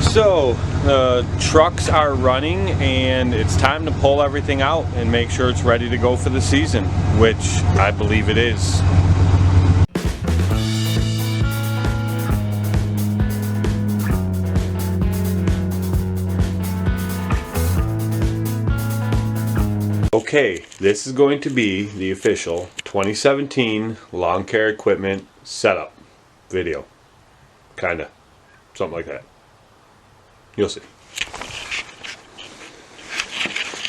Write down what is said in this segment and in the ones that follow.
So the trucks are running and it's time to pull everything out and make sure it's ready to go for the season, which I believe it is. Okay, this is going to be the official 2017 lawn care equipment setup video. Kinda. Something like that. You'll see.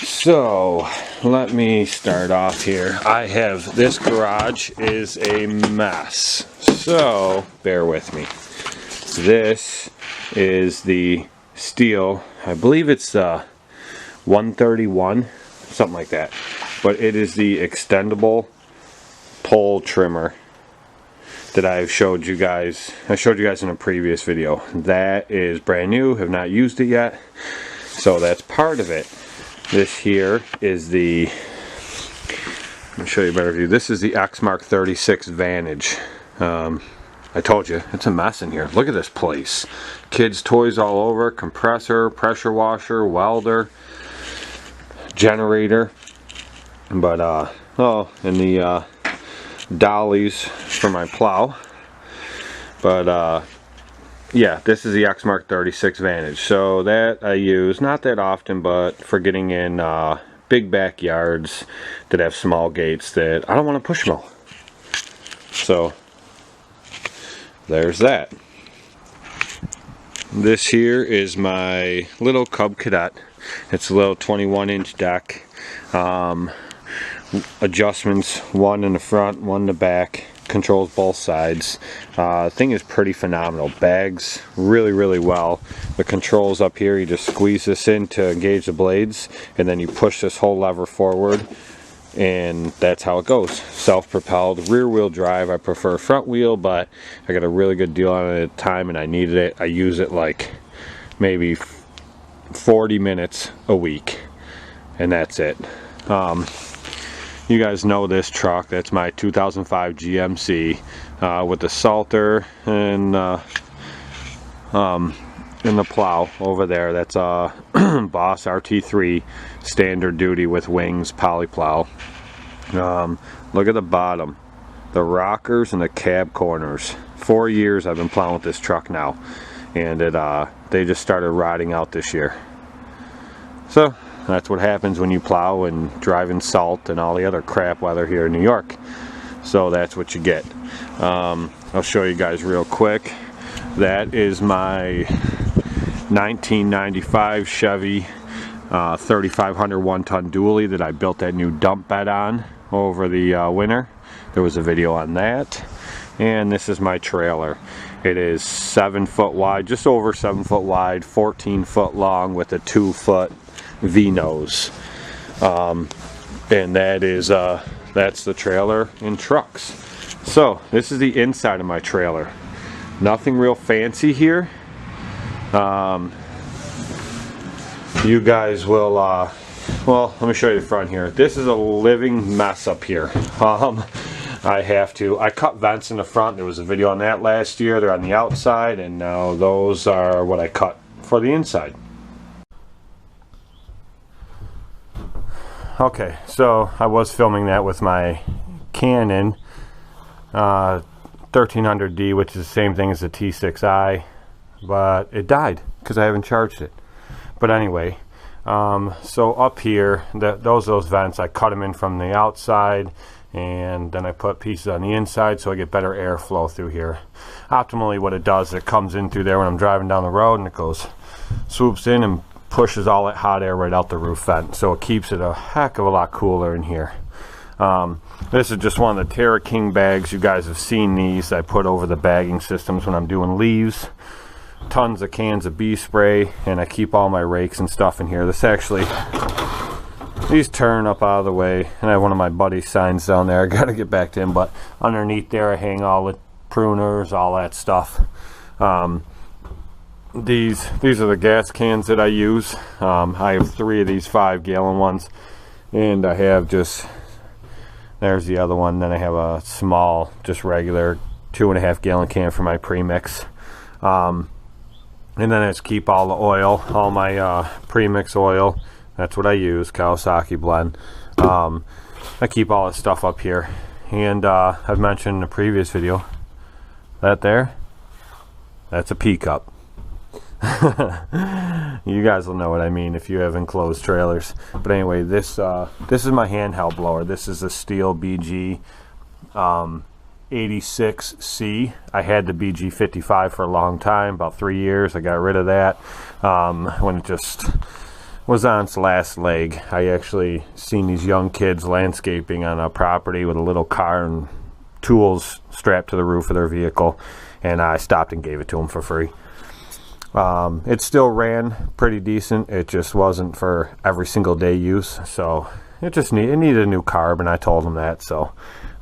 So, let me start off here. I have, this garage is a mess. So, bear with me. This is the steel, I believe it's 131, something like that. But it is the extendable pole trimmer that I've showed you guys. I showed you guys in a previous video. That is brand new, have not used it yet. So that's part of it. This here is the, let me show you a better view. This is the Exmark 36 Vantage. I told you, it's a mess in here. Look at this place. Kids' toys all over, compressor, pressure washer, welder, generator. But, oh, and the dollies for my plow. But yeah, this is the Exmark 36 Vantage. So that I use not that often, but for getting in big backyards that have small gates that I don't want to push mow. So there's that. This here is my little Cub Cadet. It's a little 21-inch deck. Adjustments, one in the front, one in the back, controls both sides. The thing is pretty phenomenal. Bags really well. The controls up here, you just squeeze this in to engage the blades, and then you push this whole lever forward, and that's how it goes. Self-propelled, rear-wheel drive. I prefer front wheel, but I got a really good deal on it at the time and I needed it. I use it like maybe 40 minutes a week, and that's it. You guys know this truck. That's my 2005 GMC with the Salter and the plow over there. That's a Boss RT3 standard duty with wings poly plow. Look at the bottom, the rockers and the cab corners. 4 years I've been plowing with this truck now, and they just started rotting out this year. So that's what happens when you plow and drive in salt and all the other crap weather here in New York. So that's what you get. I'll show you guys real quick. That is my 1995 Chevy 3500 one-ton dually that I built that new dump bed on over the winter. There was a video on that. And this is my trailer. It is 7 foot wide, just over 7 foot wide, 14 foot long with a 2-foot V-nose. And that is that's the trailer in trucks. So this is the inside of my trailer. Nothing real fancy here. You guys will well, let me show you the front here. This is a living mess up here. I cut vents in the front. There was a video on that last year. They're on the outside, and now those are what I cut for the inside. Okay, so I was filming that with my Canon 1300D, which is the same thing as the T6i, but it died because I haven't charged it. But anyway, so up here, those vents, I cut them in from the outside, and then I put pieces on the inside so I get better airflow through here. Optimally, what it does, it comes in through there when I'm driving down the road, and it goes, swoops in and pushes all that hot air right out the roof vent, so it keeps it a heck of a lot cooler in here. This is just one of the Terra King bags. You guys have seen these. I put over the bagging systems when I'm doing leaves. Tons of cans of bee spray, and I keep all my rakes and stuff in here. This actually, these turn up out of the way, and I have one of my buddy's signs down there. I gotta get back to him, but underneath there I hang all the pruners, all that stuff. These are the gas cans that I use. I have 3 of these 5-gallon ones, and I have just, there's the other one. Then I have a small, just regular 2.5-gallon can for my premix. And then I just keep all the oil, all my premix oil. That's what I use, Kawasaki blend. I keep all this stuff up here. And I've mentioned in a previous video, that there, that's a pea cup. You guys will know what I mean if you have enclosed trailers. But anyway, this is my handheld blower. This is a Steel BG 86C. I had the BG 55 for a long time, about 3 years. I got rid of that when it just was on its last leg. I actually seen these young kids landscaping on a property with a little car and tools strapped to the roof of their vehicle, and I stopped and gave it to them for free. It still ran pretty decent. It just wasn't for every single day use, so it needed a new carb, and I told them that. So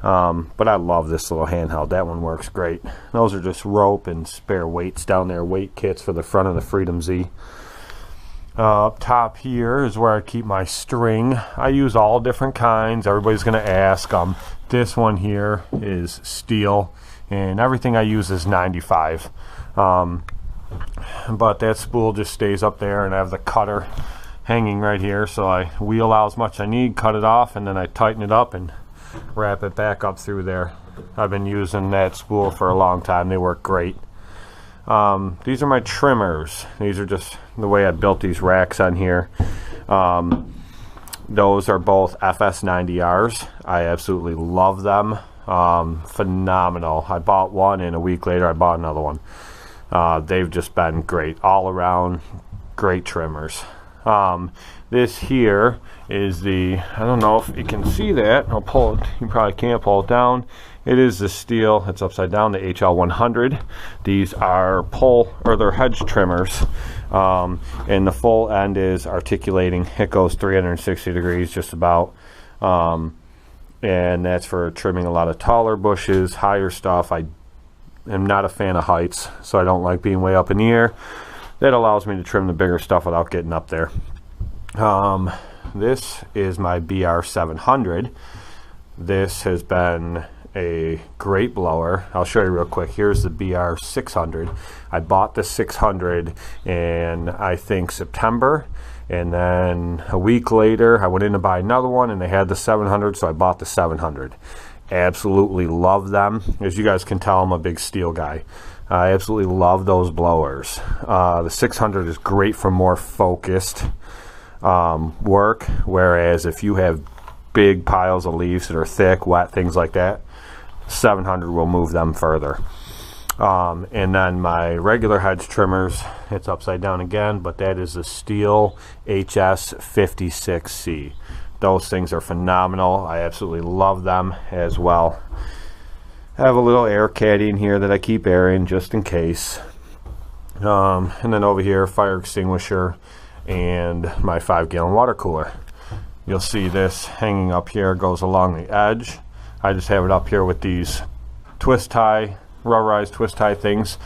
but I love this little handheld. That one works great. Those are just rope and spare weights down there, weight kits for the front of the Freedom Z. Up top here is where I keep my string. I use all different kinds. Everybody's going to ask. This one here is steel, and everything I use is 95. But that spool just stays up there, and I have the cutter hanging right here, so I wheel out as much as I need, cut it off, and then I tighten it up and wrap it back up through there. I've been using that spool for a long time. They work great. These are my trimmers. These are just the way I built these racks on here. Those are both FS90Rs. I absolutely love them. Phenomenal. I bought one, and a week later I bought another one. They've just been great all around. Great trimmers. This here is the, I don't know if you can see that. I'll pull it. You probably can't pull it down. It is the steel. It's upside down, the HL100. These are they're hedge trimmers. And the full end is articulating. It goes 360 degrees just about. And that's for trimming a lot of taller bushes, higher stuff. I am not a fan of heights, so I don't like being way up in the air. That allows me to trim the bigger stuff without getting up there. This is my BR700. This has been a great blower. I'll show you real quick. Here's the BR600. I bought the 600 in, I think, September, and then a week later I went in to buy another one, and they had the 700, so I bought the 700. Absolutely love them. As you guys can tell, I'm a big steel guy. I absolutely love those blowers. The 600 is great for more focused work, whereas if you have big piles of leaves that are thick, wet, things like that, 700 will move them further. And then my regular hedge trimmers, it's upside down again, but that is the Steel HS56C. Those things are phenomenal. I absolutely love them as well. I have a little air caddy in here that I keep airing just in case. And then over here, fire extinguisher and my 5-gallon water cooler. You'll see this hanging up here, goes along the edge. I just have it up here with these twist tie, rubberized twist tie things.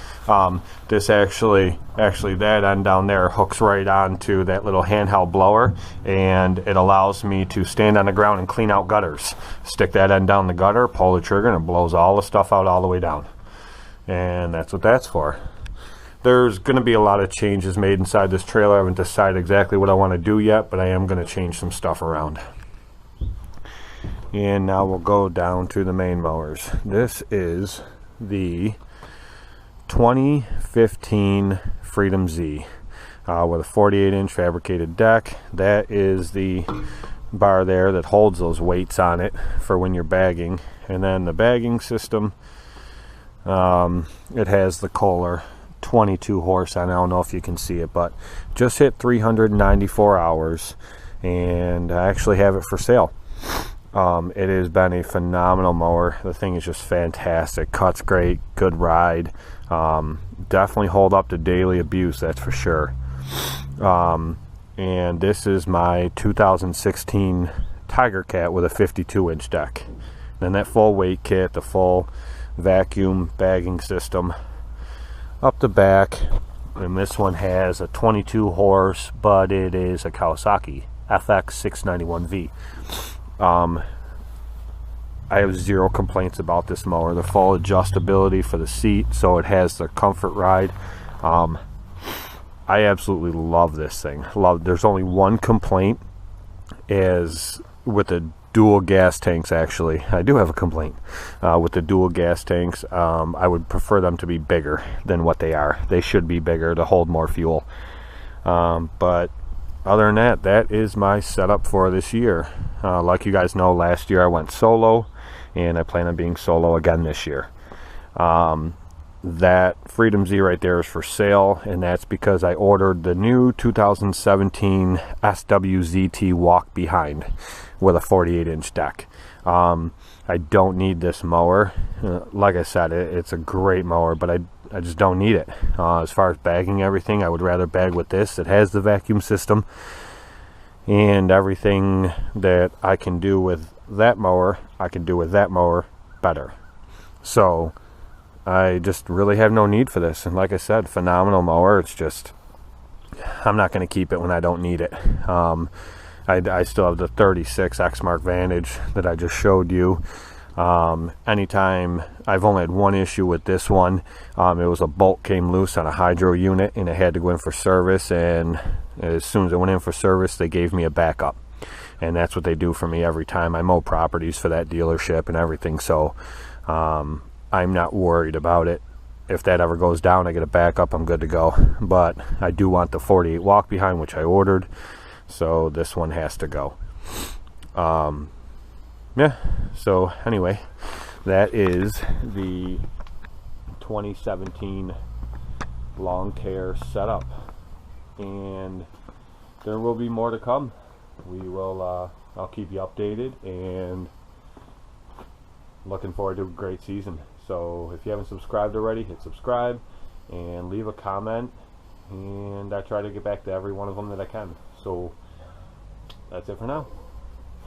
This actually that end down there hooks right onto that little handheld blower, and it allows me to stand on the ground and clean out gutters. Stick that end down the gutter, pull the trigger, and it blows all the stuff out all the way down. And that's what that's for. There's going to be a lot of changes made inside this trailer. I haven't decided exactly what I want to do yet, but I am going to change some stuff around. And now we'll go down to the main mowers. This is the 2015 Freedom Z with a 48-inch fabricated deck. That is the bar there that holds those weights on it for when you're bagging. And then the bagging system, it has the Kohler 22 horse on. I don't know if you can see it, but just hit 394 hours, and I actually have it for sale. It has been a phenomenal mower. The thing is just fantastic. Cuts great, good ride. Definitely hold up to daily abuse, that's for sure. And this is my 2016 Tiger Cat with a 52-inch deck. Then that full weight kit, the full vacuum bagging system up the back. And this one has a 22 horse, but it is a Kawasaki FX691V. I have zero complaints about this mower. The full adjustability for the seat, so it has the comfort ride. I absolutely love this thing. There's only one complaint, is with the dual gas tanks. Actually, I do have a complaint with the dual gas tanks. I would prefer them to be bigger than what they are. They should be bigger to hold more fuel. But other than that, that is my setup for this year. Like you guys know, last year I went solo, and I plan on being solo again this year. That Freedom Z right there is for sale, and that's because I ordered the new 2017 SWZT Walkbehind with a 48-inch deck. I don't need this mower. Like I said, it's a great mower, but I just don't need it. As far as bagging everything, I would rather bag with this. It has the vacuum system, and everything that I can do with that mower, I can do with that mower better. So I just really have no need for this. And like I said, phenomenal mower. It's just, I'm not going to keep it when I don't need it. I still have the 36 Exmark Vantage that I just showed you. Anytime, I've only had one issue with this one. It was a bolt came loose on a hydro unit, and it had to go in for service, and as soon as it went in for service, they gave me a backup. And that's what they do for me every time. I mow properties for that dealership and everything, so I'm not worried about it. If that ever goes down, I get a backup, I'm good to go. But I do want the 48 Walkbehind, which I ordered, so this one has to go. Yeah, so anyway, that is the 2017 long tear setup, and there will be more to come. We will I'll keep you updated, and looking forward to a great season. So if you haven't subscribed already, hit subscribe and leave a comment, and I try to get back to every one of them that I can. So that's it for now.